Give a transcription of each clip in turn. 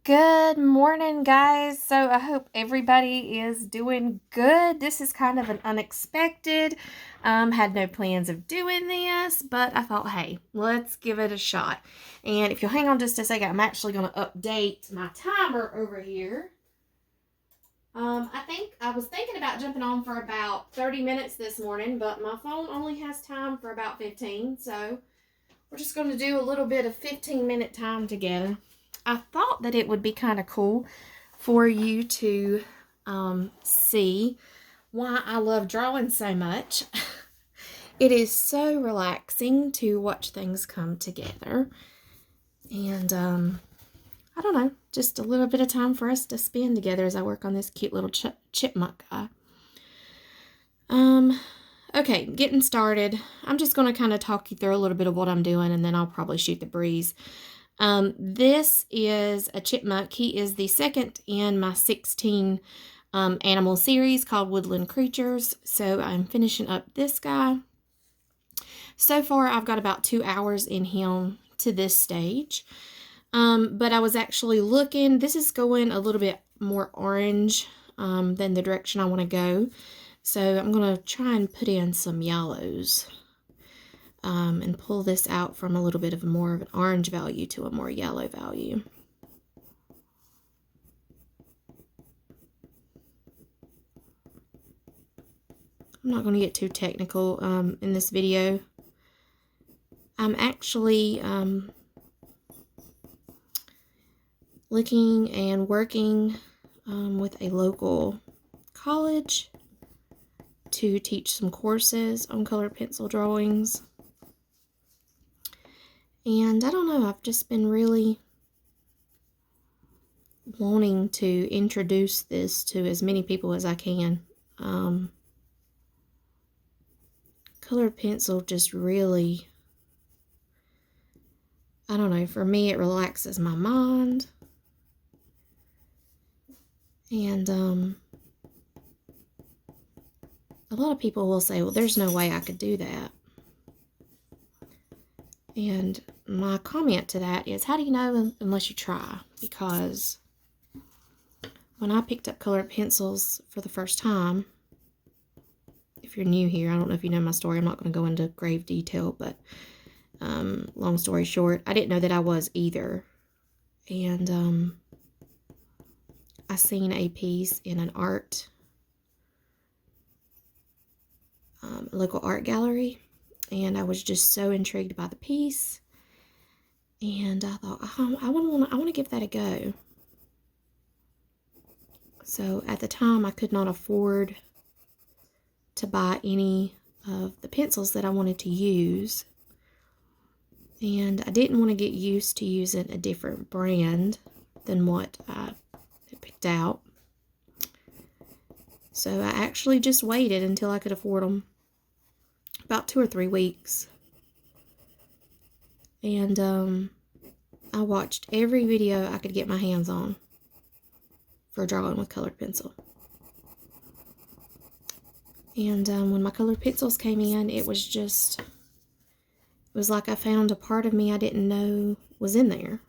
Good morning, guys. So I hope everybody is doing good. This is kind of an unexpected. Had no plans of doing this, but I thought, hey, let's give it a shot. And if you'll hang on just a second, I'm actually going to update my timer over here. I was thinking about jumping on for about 30 minutes this morning, but my phone only has time for about 15, so we're just going to do a little bit of 15-minute time together. I thought that it would be kind of cool for you to see why I love drawing so much. It is so relaxing to watch things come together. And I don't know, just a little bit of time for us to spend together as I work on this cute little chipmunk guy. Okay, getting started. I'm just going to kind of talk you through a little bit of what I'm doing, and then I'll probably shoot the breeze. This is a chipmunk. He is the second in my 16 animal series called Woodland Creatures. So I'm finishing up this guy. So far, I've got about 2 hours in him to this stage. But I was actually looking. This is going a little bit more orange than the direction I want to go. So I'm going to try and put in some yellows and pull this out from a little bit of more of an orange value to a more yellow value. I'm not going to get too technical in this video. I'm actually looking and working with a local college to teach some courses on colored pencil drawings. And I don't know, I've just been really wanting to introduce this to as many people as I can. Colored pencil just really, I don't know, for me it relaxes my mind. And a lot of people will say, well, there's no way I could do that. And my comment to that is, how do you know unless you try? Because when I picked up colored pencils for the first time, if you're new here, I don't know if you know my story, I'm not going to go into grave detail, but long story short, I didn't know that I was either. And I seen a piece in an art, local art gallery, and I was just so intrigued by the piece, and I thought, I want to give that a go. So at the time, I could not afford to buy any of the pencils that I wanted to use, and I didn't want to get used to using a different brand than what I had picked out. So I actually just waited until I could afford them, about 2 or 3 weeks. And I watched every video I could get my hands on for drawing with colored pencil. And when my colored pencils came in, it was like I found a part of me I didn't know was in there.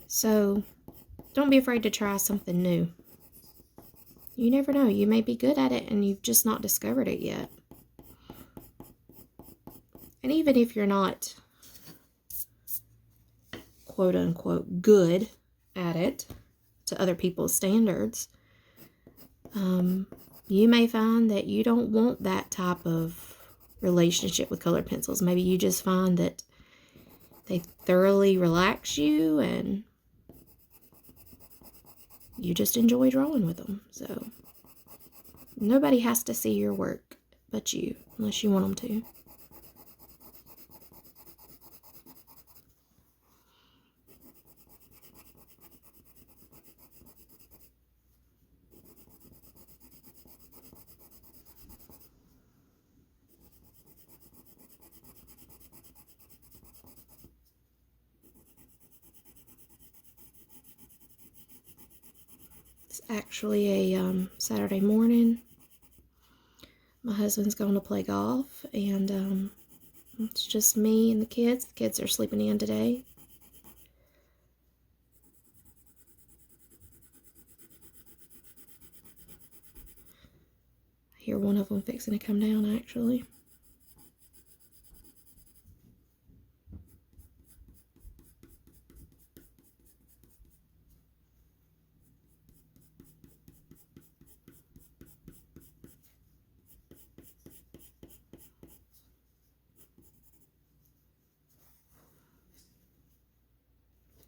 So don't be afraid to try something new. You never know, you may be good at it and you've just not discovered it yet. And even if you're not quote unquote good at it to other people's standards, you may find that you don't want that type of relationship with colored pencils. Maybe you just find that they thoroughly relax you and you just enjoy drawing with them. So nobody has to see your work but you, unless you want them to. It's actually a Saturday morning. My husband's going to play golf, and it's just me and the kids. The kids are sleeping in today. one of them fixing to come down, actually.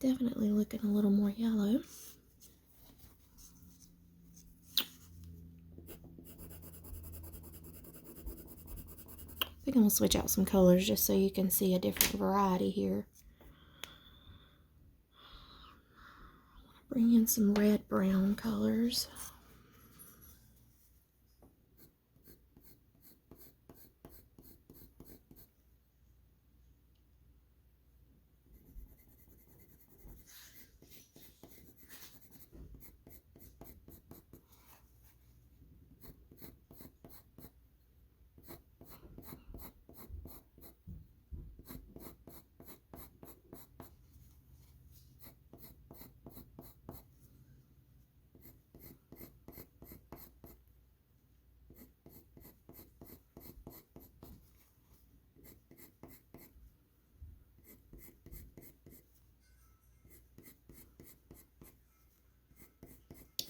Definitely looking a little more yellow. I think I'm going to switch out some colors just so you can see a different variety here. Bring in some red-brown colors.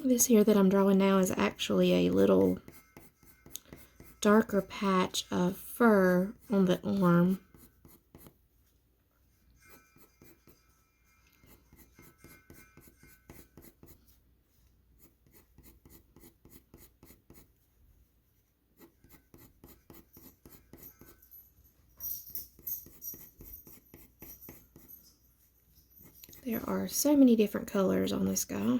This here that I'm drawing now is actually a little darker patch of fur on the arm. There are so many different colors on this guy.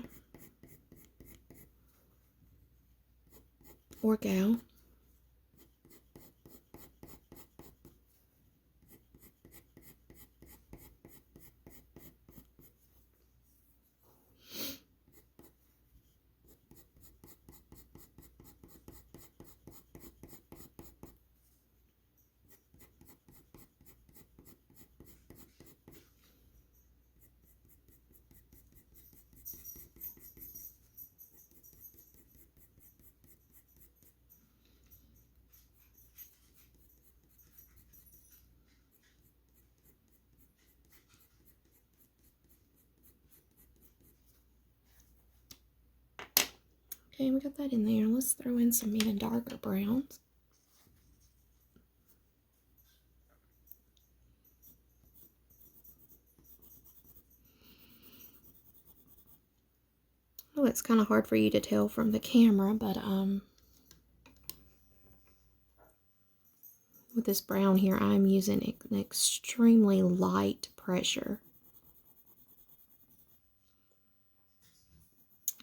Or gal. Okay, we got that in there. Let's throw in some even darker browns. Oh, it's kind of hard for you to tell from the camera, but with this brown here, I'm using an extremely light pressure.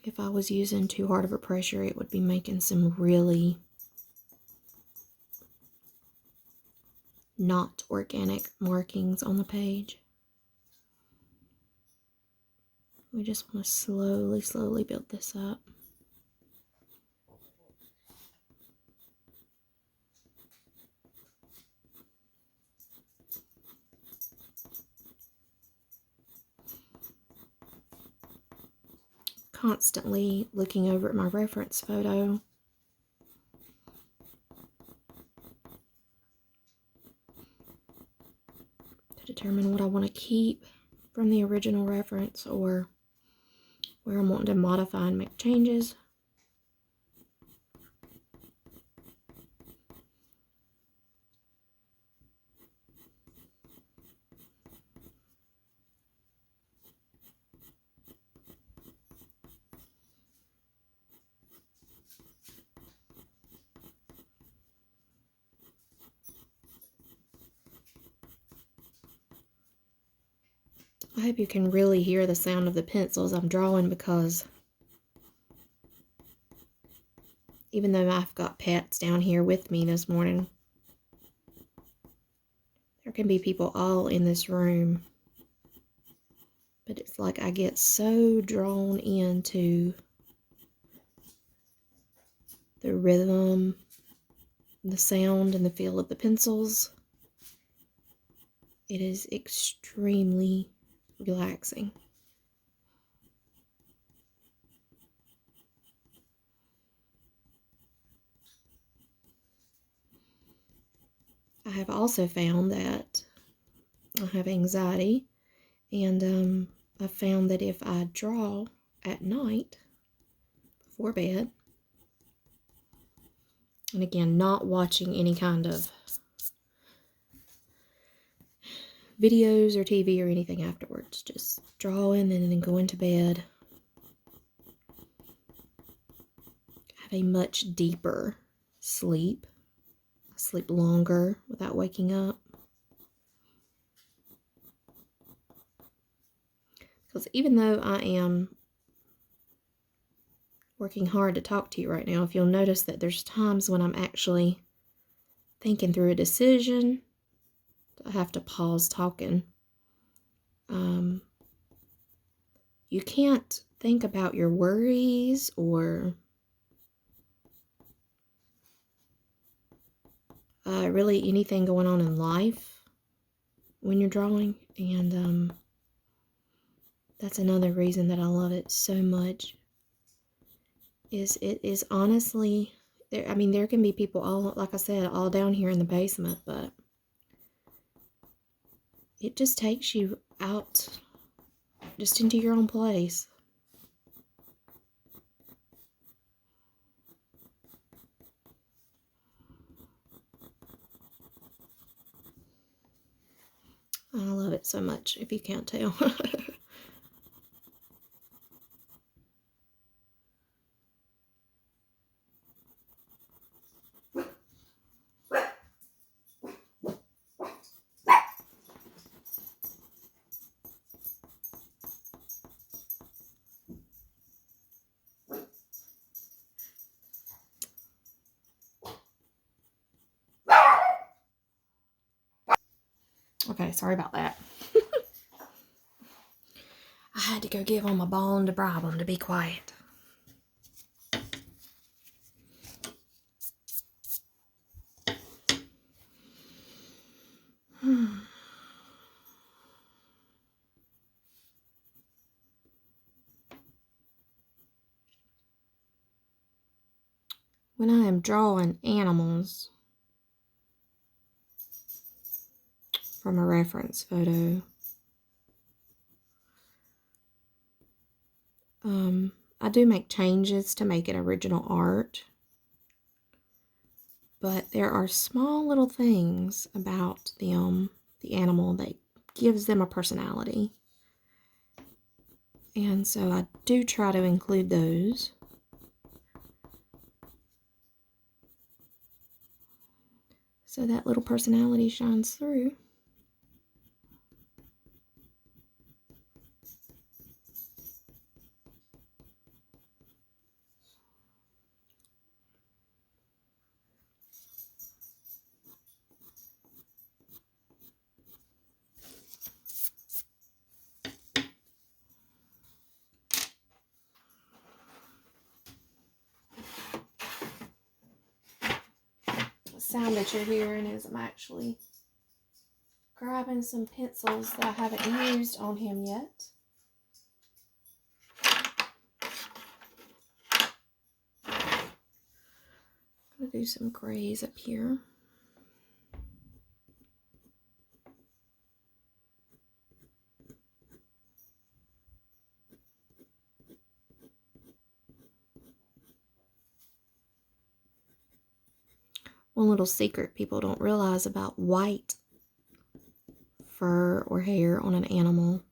If I was using too hard of a pressure, it would be making some really not organic markings on the page. We just want to slowly build this up. Constantly looking over at my reference photo. To determine what I want to keep from the original reference or where I'm wanting to modify and make changes. I hope you can really hear the sound of the pencils I'm drawing, because even though I've got pets down here with me this morning, there can be people all in this room. But it's like I get so drawn into the rhythm, the sound, and the feel of the pencils. It is extremely relaxing. I have also found that I have anxiety, and I found that if I draw at night before bed, and again, not watching any kind of videos or TV or anything afterwards, just drawing and then going to bed, have a much deeper sleep. I sleep longer without waking up. Because even though I am working hard to talk to you right now, if you'll notice that there's times when I'm actually thinking through a decision, I have to pause talking. You can't think about your worries or really anything going on in life when you're drawing, and that's another reason that I love it so much. It is honestly, there can be people all, like I said, all down here in the basement, but it just takes you out just into your own place. I love it so much, if you can't tell. Okay, sorry about that. I had to go give them a bone to bribe them to be quiet. When I am drawing animals from a reference photo, I do make changes to make it original art, but there are small little things about them, the animal, that gives them a personality. And so I do try to include those. So that little personality shines through. The sound that you're hearing is I'm actually grabbing some pencils that I haven't used on him yet. I'm going to do some grays up here. One little secret people don't realize about white fur or hair on an animal,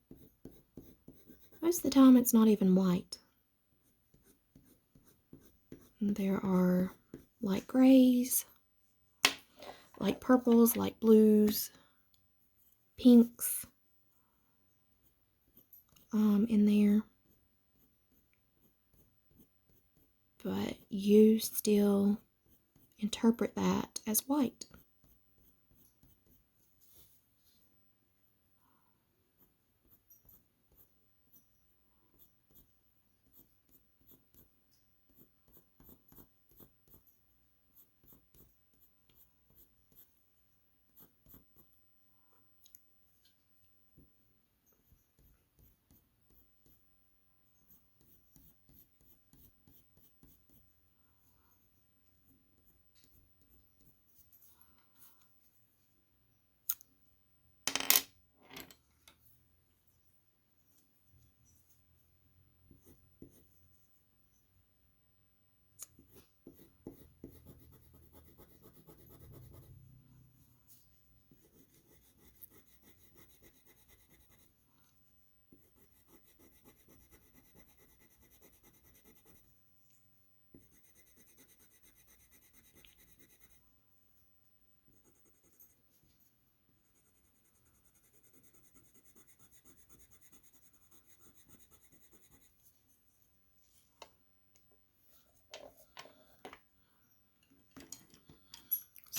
most of the time it's not even white. There are light grays, light purples, light blues, pinks in there. But you still interpret that as white.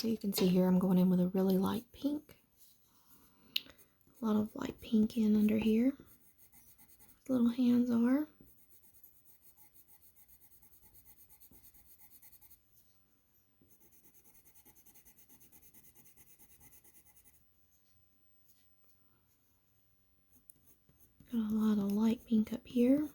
So you can see here I'm going in with a really light pink. A lot of light pink in under here. Little hands are. Got a lot of light pink up here.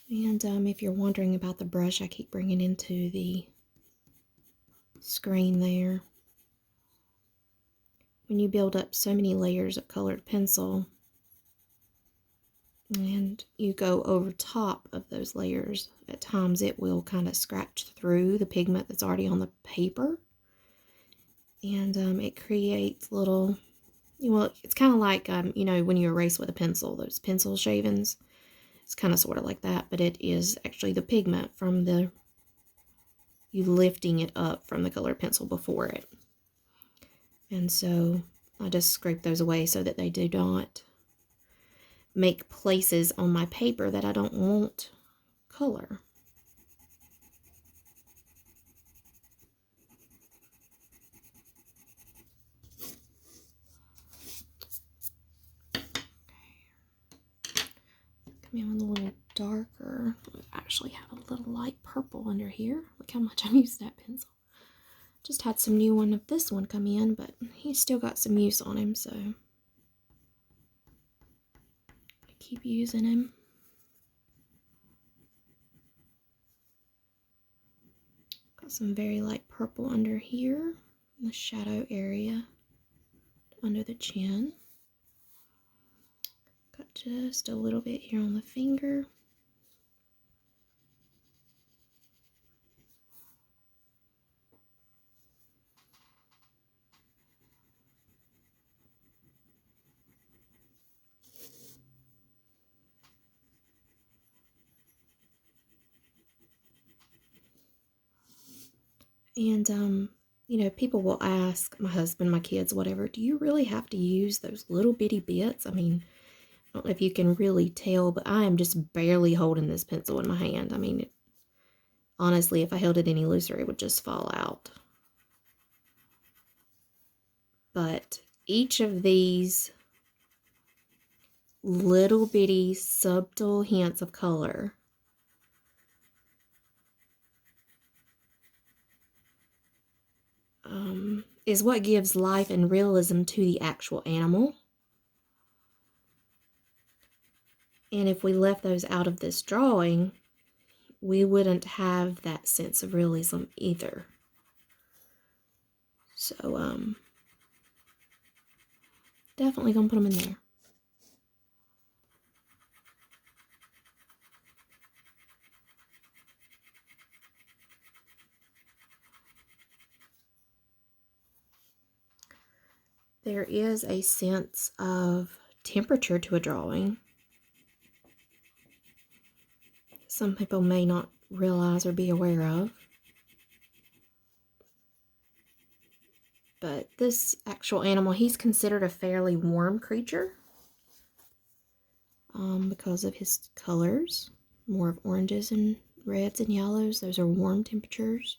And if you're wondering about the brush, I keep bringing into the screen there. When you build up so many layers of colored pencil and you go over top of those layers, at times it will kind of scratch through the pigment that's already on the paper. And it creates little, well, it's kind of like, you know, when you erase with a pencil, those pencil shavings. It's kind of sort of like that, but it is actually the pigment from you lifting it up from the colored pencil before it. And so I just scrape those away so that they do not make places on my paper that I don't want color. Come in with a little darker. I actually have a little light purple under here. Look how much I've used that pencil. Just had some new one of this one come in, but he's still got some use on him, so I keep using him. Got some very light purple under here in the shadow area under the chin. Got just a little bit here on the finger. And you know, people will ask my husband, my kids, whatever, do you really have to use those little bitty bits? I mean, I don't know if you can really tell, but I am just barely holding this pencil in my hand. I mean, honestly, if I held it any looser, it would just fall out. But each of these little bitty subtle hints of color is what gives life and realism to the actual animal. And if we left those out of this drawing, we wouldn't have that sense of realism either. So, definitely gonna put them in there. There is a sense of temperature to a drawing. Some people may not realize or be aware of. But this actual animal, he's considered a fairly warm creature because of his colors. More of oranges and reds and yellows. Those are warm temperatures.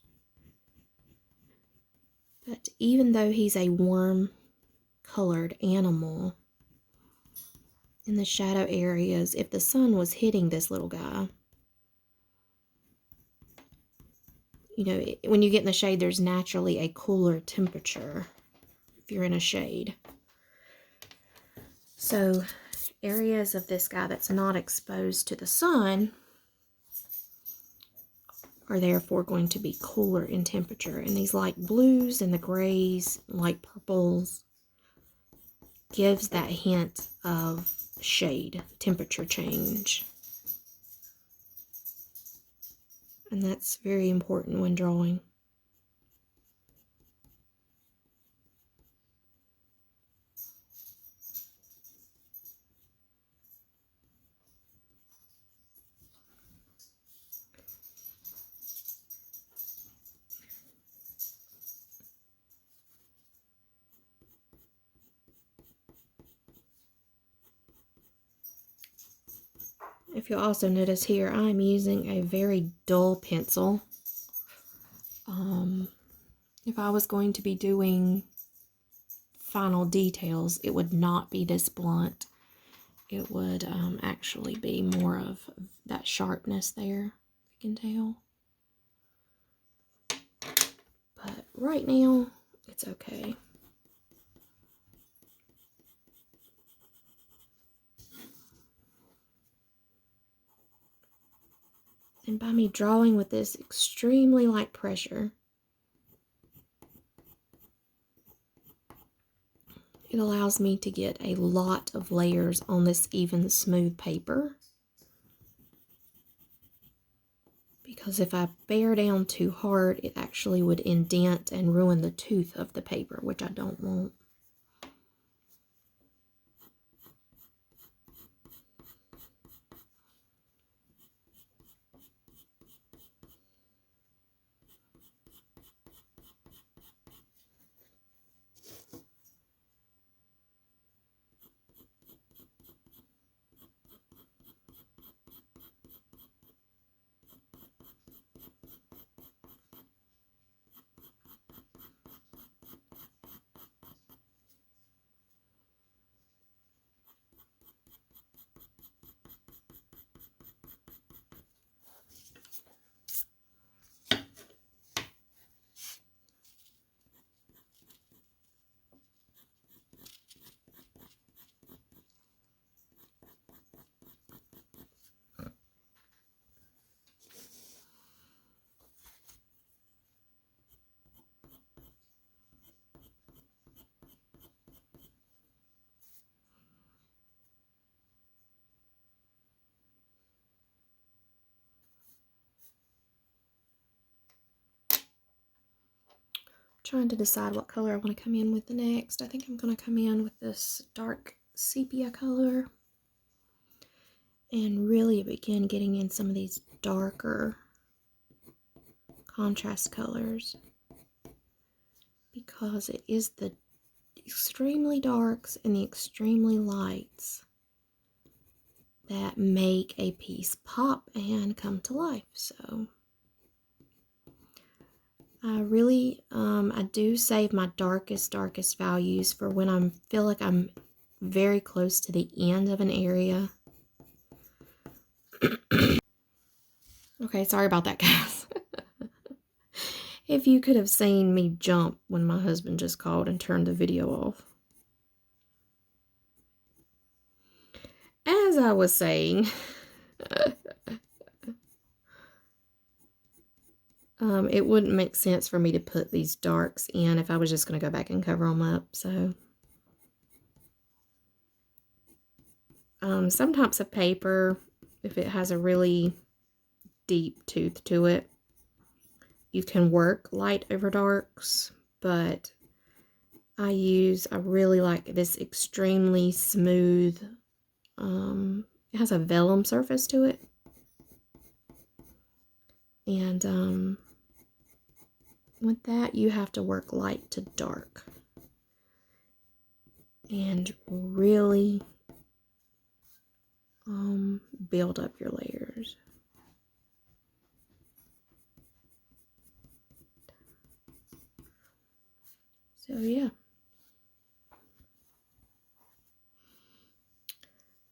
But even though he's a warm colored animal, in the shadow areas, if the sun was hitting this little guy, you know, when you get in the shade, there's naturally a cooler temperature if you're in a shade. So areas of this guy that's not exposed to the sun are therefore going to be cooler in temperature. And these light blues and the grays, light purples, gives that hint of shade, temperature change. And that's very important when drawing. If you'll also notice here, I'm using a very dull pencil. If I was going to be doing final details, it would not be this blunt. It would actually be more of that sharpness there, if you can tell. But right now, it's okay. And by me drawing with this extremely light pressure, it allows me to get a lot of layers on this even smooth paper. Because if I bear down too hard, it actually would indent and ruin the tooth of the paper, which I don't want. Trying to decide what color I want to come in with next. I think I'm going to come in with this dark sepia color and really begin getting in some of these darker contrast colors, because it is the extremely darks and the extremely lights that make a piece pop and come to life. So I really, I do save my darkest values for when I feel like I'm very close to the end of an area. Okay, sorry about that, guys. If you could have seen me jump when my husband just called and turned the video off. As I was saying, it wouldn't make sense for me to put these darks in if I was just going to go back and cover them up. So some types of paper, if it has a really deep tooth to it, you can work light over darks, but I really like this extremely smooth, it has a vellum surface to it, and with that you have to work light to dark and really build up your layers. So yeah.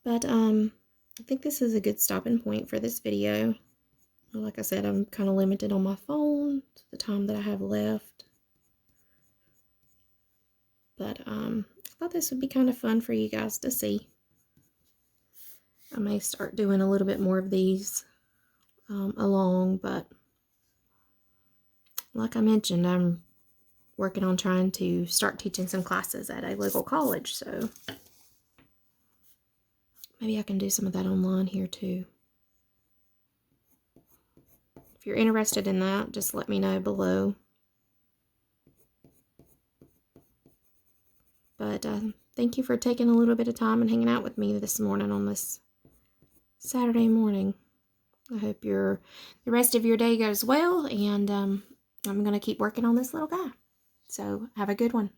But I think this is a good stopping point for this video. Like I said, I'm kind of limited on my phone to the time that I have left. But I thought this would be kind of fun for you guys to see. I may start doing a little bit more of these along, but like I mentioned, I'm working on trying to start teaching some classes at a local college, so maybe I can do some of that online here too. If you're interested in that, just let me know below. But thank you for taking a little bit of time and hanging out with me this morning on this Saturday morning. I hope the rest of your day goes well, and I'm going to keep working on this little guy. So have a good one.